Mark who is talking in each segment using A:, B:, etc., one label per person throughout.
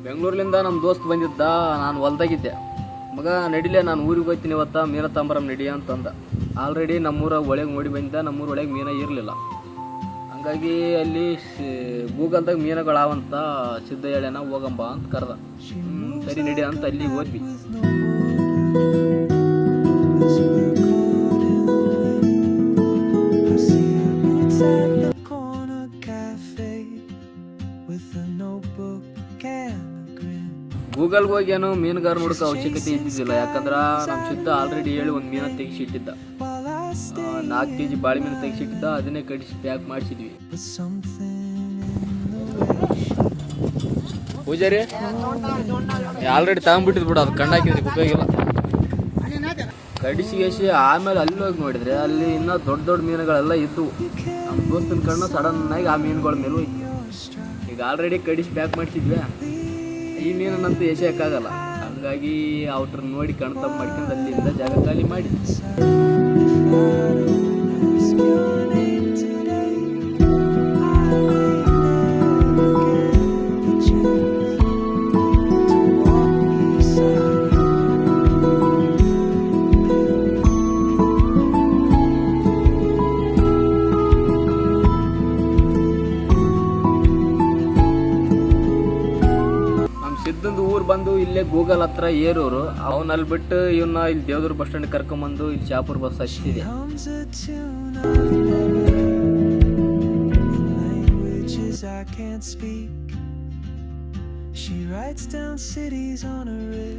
A: ಬೆಂಗಳೂರಿನಿಂದ ನಮ್ಮ ದೋಸ್ತ್ ಬಂದಿದ್ದ. ನಾನು ಹೊಲ್ದಾಗಿದ್ದೆ. ಮಗ ನಡಿಲೆ ನಾನು ಊರಿಗೆ ಹೋಗ್ತೀನಿ ಇವತ್ತು, ಮೀನ ತಾಂಬರಂ ನಡಿ ಅಂತಂದ. ಆಲ್ರೆಡಿ ನಮ್ಮೂರ ಒಳಗೆ ನೋಡಿ ಬಂದಿದ್ದ. ನಮ್ಮೂರ ಒಳಗೆ ಮೀನ ಇರಲಿಲ್ಲ. ಹಂಗಾಗಿ ಅಲ್ಲಿ ಗೂಗಲ್ದಾಗ ಮೀನುಗಳಾವಂತ ಸಿದ್ಧ ಹೇಳ್ಯಾನ, ಹೋಗಂಬ ಅಂತ ಕರೆದ. ಸರಿ ನಡಿ ಅಂತ ಅಲ್ಲಿ ಹೋದ್ವಿ. ಗೂಗಲ್ಗೆ ಹೋಗಿ ಏನೋ ಮೀನುಗಾರ ನೋಡೋಕೆ ಅವಶ್ಯಕತೆ ಇದ್ದಿದ್ದಿಲ್ಲ. ಯಾಕಂದ್ರೆ ನಮ್ಮ ಸಿದ್ಧ ಆಲ್ರೆಡಿ ಹೇಳಿ ಒಂದು ಮೀನ ತೆಗಿಸಿಟ್ಟಿದ್ದ. 4 kg ಬಾಳೆ ಮೀನು ತೆಗಿಸಿಟ್ಟಿದ್ದ. ಅದನ್ನೇ ಕಡಿಸಿ ಪ್ಯಾಕ್ ಮಾಡಿಸಿದ್ವಿ. ಪೂಜಾರಿ ಆಲ್ರೆಡಿ ತಗೊಂಡ್ಬಿಟ್ಟಿದ್ ಬಿಡು, ಅದು ಕಣ್ಣಾಕಿದ್ರಿ ಉಪಯೋಗಿಲ್ಲ. ಕಡಿಸಿ ಆಮೇಲೆ ಅಲ್ಲಿ ಹೋಗಿ ನೋಡಿದ್ರೆ ಅಲ್ಲಿ ಇನ್ನೂ ದೊಡ್ಡ ದೊಡ್ಡ ಮೀನುಗಳೆಲ್ಲ ಇದ್ದವು. ನಮ್ಮ ದೋಸ್ತನ ಕಣ್ಣು ಸಡನ್ನಾಗಿ ಆ ಮೀನುಗಳ ಮೇಲೆ ಹೋಯ್ತು. ಈಗ ಆಲ್ರೆಡಿ ಕಡಿಸಿ ಪ್ಯಾಕ್ ಮಾಡಿಸಿದ್ವಿ. ಈ ಮೀನನ್ನಂತೂ ಎಸೆಯೋಕ್ಕಾಗಲ್ಲ. ಹಂಗಾಗಿ ಅವ್ರ ನೋಡಿ ಕಣ್ತಪ್ಪ ಮಾಡ್ಕೊಂಡು ಅಲ್ಲಿಂದ ಜಾಗ ಖಾಲಿ ಮಾಡಿ. ಸಿದ್ಧಂದು ಊರು ಬಂದು ಇಲ್ಲೇ ಗೂಗಲ್ ಹತ್ರ ಏರೂರು. ಅವನಲ್ಲಿ ಬಿಟ್ಟು ಇವನ್ನ ಇಲ್ಲಿ ದೇವದುರ್ಗ ಬಸ್ ಸ್ಟ್ಯಾಂಡ್ ಕರ್ಕೊಂಬಂದು ಇಲ್ಲಿ ಶಾಪುರ್ ಬಸ್ ಹಚ್ಚಿದೆ.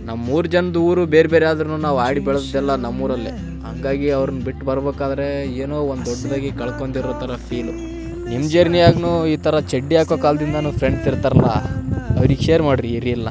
A: ನಮ್ಮೂರು ಜನದ ಊರು ಬೇರೆ ಬೇರೆ ಆದ್ರೂ ನಾವು ಆಡಿ ಬೆಳೆದೆಲ್ಲ ನಮ್ಮೂರಲ್ಲೇ. ಹಂಗಾಗಿ ಅವ್ರನ್ನ ಬಿಟ್ಟು ಬರ್ಬೇಕಾದ್ರೆ ಏನೋ ಒಂದು ದೊಡ್ಡದಾಗಿ ಕಳ್ಕೊಂಡಿರೋ ಥರ ಫೀಲು. ನಿಮ್ಮ ಜರ್ನಿಯಾಗೂ ಈ ಥರ ಚಡ್ಡಿ ಹಾಕೋ ಕಾಲದಿಂದನೂ ಫ್ರೆಂಡ್ಸ್ ಇರ್ತಾರಲ್ಲ, ಅವ್ರಿಗೆ ಶೇರ್ ಮಾಡಿರಿ ಈ ರೀಲ್ನ.